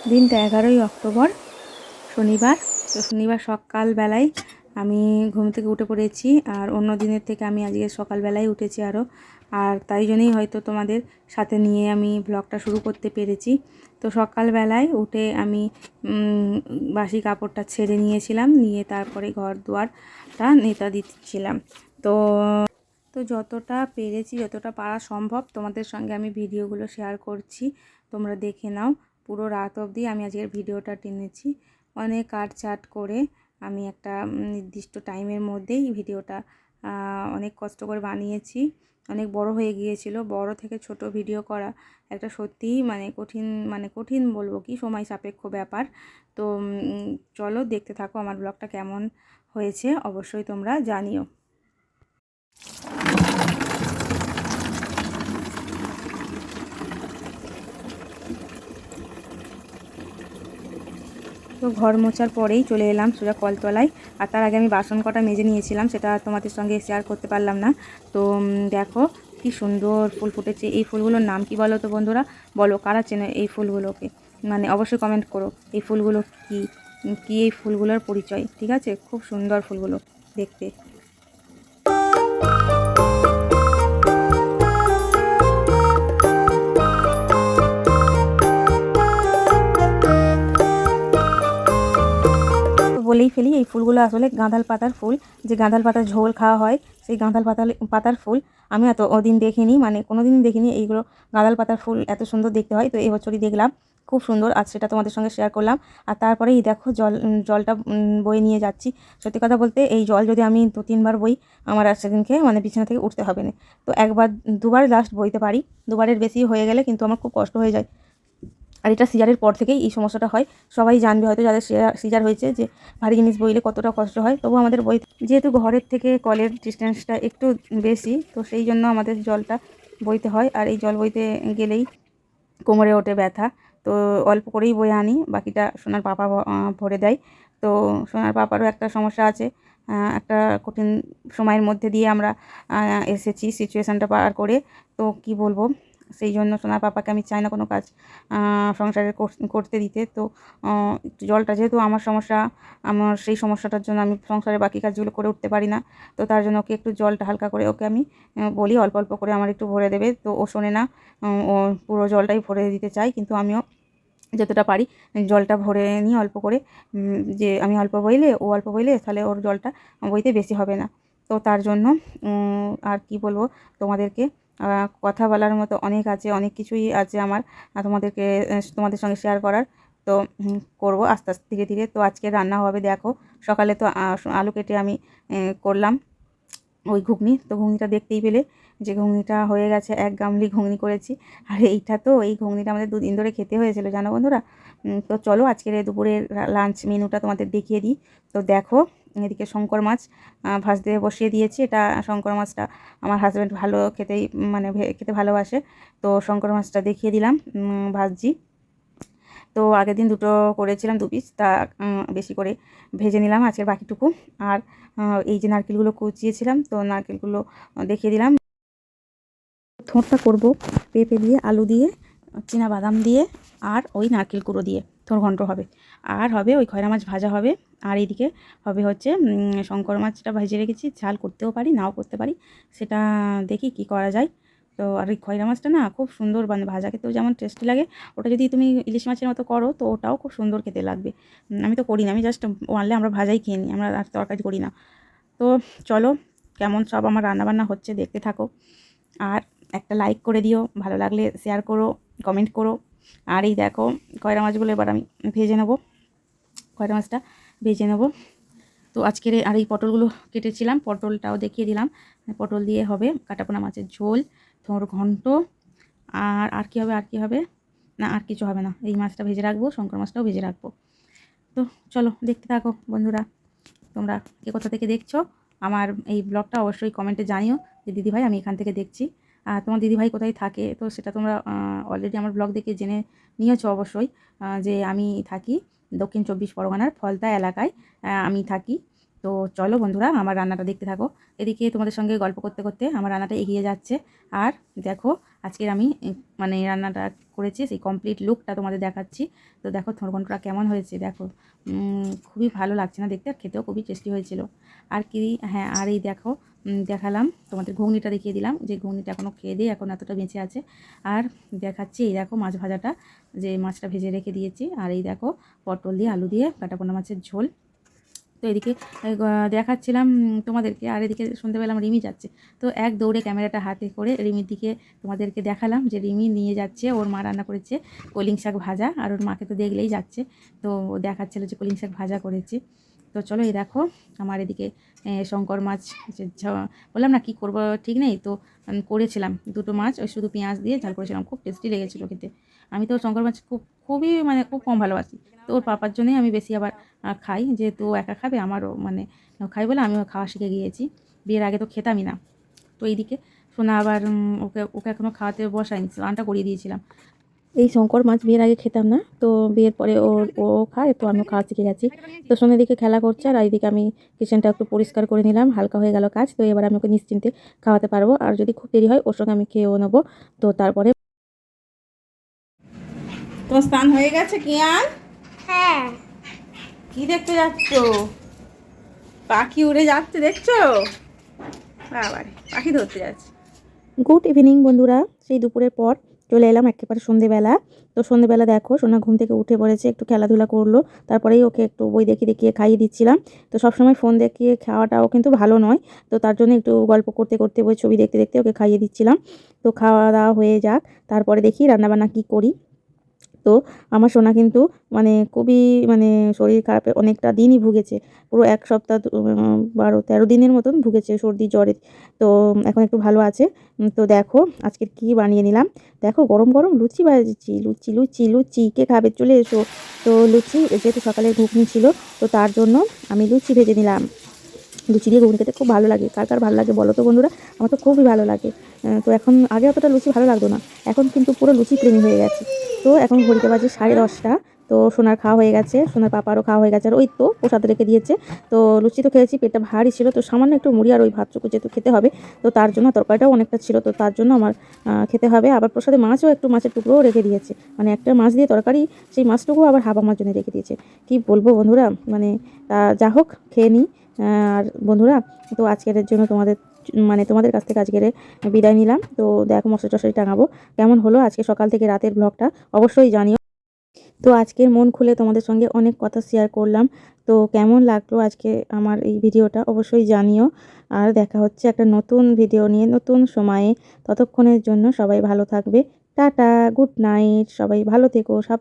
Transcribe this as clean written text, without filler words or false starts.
দিনটা 11ই অক্টোবর, শনিবার। তো শনিবার সকালবেলায় আমি ঘুম থেকে উঠে পড়েছি, আর অন্য দিনের থেকে আমি আজকে সকালবেলায় উঠেছি আরও, আর তাই জন্যই হয়তো তোমাদের সাথে নিয়ে আমি ব্লগটা শুরু করতে পেরেছি। তো সকালবেলায় উঠে আমি বাসি কাপড়টা ছেড়ে নিয়েছিলাম, নিয়ে তারপরে ঘর দুয়ারটা নেতা দিচ্ছিলাম। তো তো যতটা পেরেছি, যতটা পারা সম্ভব তোমাদের সঙ্গে আমি ভিডিওগুলো শেয়ার করছি, তোমরা দেখে নাও। পুরো রাত অবধি আমি আজকের ভিডিওটা টেনেছি, অনেক কাটছাট করে আমি একটা নির্দিষ্ট টাইমের মধ্যেই ভিডিওটা অনেক কষ্ট করে বানিয়েছি। অনেক বড় হয়ে গিয়েছিল, বড় থেকে ছোট ভিডিও করা একটা সত্যিই কঠিন বলবো কি, সময় সাপেক্ষ ব্যাপার। তো চলো দেখতে থাকো আমার ব্লগটা কেমন হয়েছে, অবশ্যই তোমরা জানিও। তো ঘর মোছার পরেই চলে এলাম সোজা কলতলায়, আর তার আগে আমি বাসন কটা মেজে নিয়েছিলাম, সেটা তোমাদের সঙ্গে শেয়ার করতে পারলাম না। তো দেখো কি সুন্দর ফুল ফুটেছে। এই ফুলগুলোর নাম কি বলো তো বন্ধুরা, বলো কারা চেনো এই ফুলগুলোকে, অবশ্যই কমেন্ট করো এই ফুলগুলো কি কি এই ফুলগুলোর পরিচয়। ঠিক আছে, খুব সুন্দর ফুলগুলো দেখতে। বলেই ফেলি, এই ফুলগুলো আসলে গাঁদাল পাতার ফুল, যে গাঁদাল পাতার ঝোল খাওয়া হয় সেই গাঁদাল পাতার ফুল। আমি এত ওদিন দেখিনি, কোনো দিন দেখিনি এইগুলো গাঁদাল পাতার ফুল এত সুন্দর দেখতে হয়। তো এই বছরই দেখলাম, খুব সুন্দর, আজ সেটা তোমাদের সঙ্গে শেয়ার করলাম। আর তারপরে এই দেখো জলটা বয়ে নিয়ে যাচ্ছি। সত্যি কথা বলতে এই জল যদি আমি 2-3 বার বই, আমার আর সেদিনকে বিছানা থেকে উঠতে হবে না। তো একবার দুবার লাস্ট বইতে পারি, দুবারের বেশি হয়ে গেলে কিন্তু আমার খুব কষ্ট হয়ে যায়। আর এটা সিজারের পর থেকেই এই সমস্যাটা হয়, সবাই জানবে হয়তো যাদের সিজার হয়েছে, যে ভারী জিনিস বইলে কতটা কষ্ট হয়। তবু আমাদের বই, যেহেতু ঘরের থেকে কলের ডিস্টেন্সটা একটু বেশি, তো সেই জন্য আমাদের জলটা বইতে হয়। আর এই জল বইতে গেলেই কোমরে ওঠে ব্যথা। তো অল্প করেই বয়ে আনি, বাকিটা সোনার পাপা ভরে দেয়। তো সোনার পাপারও একটা সমস্যা আছে, একটা কঠিন সময়ের মধ্যে দিয়ে আমরা এসেছি সিচুয়েশানটা পার করে। তো কি বলবো, সেই জন্য সোনার পাপাকে আমি চাই না কোনো কাজ সংসারে করতে দিতে। তো জলটা যেহেতু আমার সমস্যা, আমার সেই সমস্যাটার জন্য আমি সংসারের বাকি কাজগুলো করে উঠতে পারি না। তো তার জন্য ওকে একটু জলটা হালকা করে ওকে আমি বলি অল্প অল্প করে আমার একটু ভরে দেবে, তো ও শোনে না। ও পুরো জলটাই ভরে দিতে চাই, কিন্তু আমিও যতটা পারি জলটা ভরে নিই অল্প করে। যে আমি অল্প বইলে ও অল্প বইলে তাহলে ওর জলটা বইতে বেশি হবে না। তো তার জন্য আর কি বলবো তোমাদেরকে, কথা বলার মতো অনেক আছে, অনেক কিছুই আছে আমার তোমাদের সঙ্গে শেয়ার করার। তো করবো আস্তে আস্তে ধীরে ধীরে। তো আজকে রান্না হবে দেখো, সকালে তো আলু কেটে আমি করলাম ওই ঘুগনি। তো ঘুগনিটা দেখতেই পেলে যে ঘুগনিটা হয়ে গেছে, 1 গামলি ঘুগনি করেছি। আর এই ঘুগনিটা আমাদের 2 দিন ধরে খেতে হয়েছিল জানো বন্ধুরা। তো চলো আজকের এই দুপুরের লাঞ্চ মেনুটা তোমাদের দেখিয়ে দিই। তো দেখো এদিকে শঙ্কর মাছ ভাজতে বসিয়ে দিয়েছি। এটা শঙ্কর মাছটা আমার হাজব্যান্ড ভালো খেতেই খেতে ভালোবাসে। তো শঙ্কর মাছটা দেখিয়ে দিলাম ভাজছি। তো আগের দিন দুটো করেছিলাম, 2 পিস, তা বেশি করে ভেজে নিলাম আজকের বাকিটুকু। আর এই যে নারকেলগুলো কুচিয়েছিলাম, তো নারকেলগুলো দেখিয়ে দিলাম। থোড়টা করব পেঁপে দিয়ে, আলু দিয়ে, চীনা বাদাম দিয়ে, আর ওই নারকেল কুড়ো দিয়ে থোড় ঘন্ট হবে। আর হবে ওই খয়রা মাছ ভাজা হবে। আর এইদিকে হবে হচ্ছে শঙ্কর মাছটা ভেজে রেখেছি, ঝাল করতেও পারি নাও করতে পারি, সেটা দেখি কি করা যায়। তো আর ওই খয়রা মাছটা না খুব সুন্দর, ভাজা খেতেও যেমন টেস্টি লাগে, ওটা যদি তুমি ইলিশ মাছের মতো করো তো ওটাও খুব সুন্দর খেতে লাগবে। আমি তো করি না, আমি জাস্ট আনলে আমরা ভাজাই খেয়ে নিই, আমরা আর তরকারি করি না। তো চলো কেমন সব আমার রান্নাবান্না হচ্ছে দেখতে থাকো। আর একটা লাইক করে দিও, ভালো লাগলে শেয়ার করো, কমেন্ট করো। আর এই দেখো খয়রা মাছগুলো এবার আমি ভেজে নেবো, খয়রা মাছটা ভেজে নেবো। তো আজকের আর এই পটলগুলো কেটেছিলাম, পটলটাও দেখিয়ে দিলাম। পটল দিয়ে হবে কাটাপোনা মাছের ঝোল, থোড় ঘন্ট। আর কি হবে, আর কি হবে না, আর কিছু হবে না। এই মাছটা ভেজে রাখবো, শঙ্কর মাছটাও ভেজে রাখবো। তো চলো দেখতে থাকো বন্ধুরা, তোমরা কে কোথা থেকে দেখছো আমার এই ব্লগটা অবশ্যই কমেন্টে জানিও যে দিদিভাই আমি এখান থেকে দেখছি। আর তোমার দিদিভাই কোথায় থাকে তো সেটা তোমরা অলরেডি আমার ব্লগ দেখে জেনে নিয়েছো অবশ্যই, যে আমি থাকি দক্ষিণ 24 পরগনার ফলতা এলাকায় আমি থাকি। তো চলো বন্ধুরা, আমার রান্নাটা দেখতে থাকো। এদিকে তোমাদের সঙ্গে গল্প করতে করতে আমার রান্নাটা এগিয়ে যাচ্ছে। আর দেখো, আজকের আমি মানে রান্নাটা করেছি, সেই কমপ্লিট লুকটা তোমাদের দেখাচ্ছি। তো দেখো থোরঘন্টটা কেমন হয়েছে, দেখো খুবই ভালো লাগছে না দেখতে, আর খেতেও খুবই টেস্টি হয়েছিল। আর কি, হ্যাঁ, আর এই দেখো দেখালাম তোমাদের ঘুগনিটা, দেখিয়ে দিলাম যে ঘুগনিটা এখনও খেয়ে দিয়ে এখন এতটা বেঁচে আছে। আর দেখাচ্ছি এই দেখো মাছ ভাজাটা, যে মাছটা ভেজে রেখে দিয়েছি। আর এই দেখো পটল দিয়ে আলু দিয়ে কাটাপোনা মাছের ঝোল। তো এদিকে দেখাচ্ছিলাম তোমাদেরকে, আর এদিকে শুনতে পেলাম রিমি যাচ্ছে। তো এক দৌড়ে ক্যামেরাটা হাতে করে রিমির দিকে তোমাদেরকে দেখালাম যে রিমি নিয়ে যাচ্ছে, ওর মা রান্না করেছে কলিং শাক ভাজা। আর ওর মাকে তো দেখলেই যাচ্ছে, তো দেখাচ্ছিল যে কলিং শাক ভাজা করেছি। তো চলো এই দেখো আমার এদিকে শঙ্কর মাছ, যে বললাম না কি করব ঠিক নেই, তো করেছিলাম দুটো মাছ, ওই শুধু পেঁয়াজ দিয়ে ঝাল করেছিলাম, খুব টেস্টি লেগেছিলো খেতে। আমি তো শঙ্কর মাছ খুবই মানে খুব কম ভালোবাসি। তো ওর পাপার জন্যই আমি বেশি আবার খাই, যেহেতু ও একা খাবে, আমারও মানে খাই বলে আমিও খাওয়া শিখে গিয়েছি। বিয়ের আগে তো খেতামই না। তো এইদিকে সোনা আবার ওকে ওকে এখনও খাওয়াতে বসাইনি, স্নানটা করিয়ে দিয়েছিলাম। এই শঙ্কর মাছ বিয়ের আগে খেতাম না, তো বিয়ের পরে ও খায়, তো আমিও খাওয়া শিখে গেছি। তো সোনার দিকে খেলা করছে, আর এইদিকে আমি কিচেনটা একটু পরিষ্কার করে নিলাম, হালকা হয়ে গেল কাজ। তো এবার আমি ওকে নিশ্চিন্তে খাওয়াতে পারবো, আর যদি খুব দেরি হয় ওর সঙ্গে আমি খেয়েও নেবো। তো তারপরে তোমার স্নান হয়ে গেছে কিয়ান? হ্যাঁ। কি দেখতে যাচ্ছ? পাখি উড়ে যাচ্ছে দেখছো? বাবারে, পাখি ধরতে যাচ্ছে। গুড ইভিনিং বন্ধুরা, সেই দুপুরের পর চলে এলাম একেবারে সন্ধেবেলা। তো সন্ধেবেলা দেখো সোনা ঘুম থেকে উঠে পড়েছে, একটু খেলাধুলা করলো, তারপরেই ওকে একটু বই দেখিয়ে দেখিয়ে খাইয়ে দিচ্ছিলাম। তো সবসময় ফোন দেখিয়ে খাওয়াটাও কিন্তু ভালো নয়, তো তার জন্য একটু গল্প করতে করতে বই ছবি দেখতে দেখতে ওকে খাইয়ে দিচ্ছিলাম। তো খাওয়া দাওয়া হয়ে যাক, তারপরে দেখি রান্নাবান্না কী করি। তো আমার সোনা কিন্তু মানে খুবই মানে শরীর খারাপে অনেকটা দিনই ভুগেছে, পুরো 1 সপ্তাহ 12-13 দিনের মতন ভুগেছে সর্দি জ্বরে। তো এখন একটু ভালো আছে। তো দেখো আজকে কি বানিয়ে নিলাম, দেখো গরম গরম লুচি ভাজছি, লুচি লুচি লুচি, কে খাবে চলে এসো। তো লুচি যেহেতু সকালে ঘুগনি ছিল, তো তার জন্য আমি লুচি ভেজে নিলাম। লুচি দিয়ে ঘুগনি খেতে খুব ভালো লাগে, কার কার ভালো লাগে বলো তো বন্ধুরা, আমার তো খুবই ভালো লাগে। তো এখন আগে অতটা লুচি ভালো লাগতো না, এখন কিন্তু পুরো লুচি প্রেমী হয়ে গেছে। তো এখন ঘড়িতে বাজে 10:30। তো সোনার খাওয়া হয়ে গেছে, সোনার পাপারও খাওয়া হয়ে গেছে, আর ওই তো প্রসাদ রেখে দিয়েছে। তো লুচি তো খেয়েছি, পেটটা ভারী ছিল, তো সামান্য একটু মুড়ি আর ওই ভাতটুকু যেহেতু খেতে হবে, তো তার জন্য তরকারিটাও অনেকটা ছিল, তো তার জন্য আমার খেতে হবে। আবার প্রসাদে মাছও একটু, মাছের টুকরোও রেখে দিয়েছে, মানে একটা মাছ দিয়ে তরকারি, সেই মাছটুকু আবার হাফ আমার জন্য রেখে দিয়েছে। কি বলবো বন্ধুরা, মানে যা হোক খেয়ে নিই। আর বন্ধুরা, তো আজকের জন্য তোমাদের কাছ থেকে আজকের বিদায় নিলাম। তো দেখো মশলা টশারি টাঙাবো। কেমন হলো আজকে সকাল থেকে রাতের ব্লগটা অবশ্যই জানিও। তো আজকের মন খুলে তোমাদের সঙ্গে অনেক কথা শেয়ার করলাম। তো কেমন লাগলো আজকে আমার এই ভিডিওটা অবশ্যই জানিও। আর দেখা হচ্ছে একটা নতুন ভিডিও নিয়ে নতুন সময়ে। ততক্ষণের জন্য সবাই ভালো থাকবে। টাটা, গুড নাইট, সবাই ভালো থেকো, সব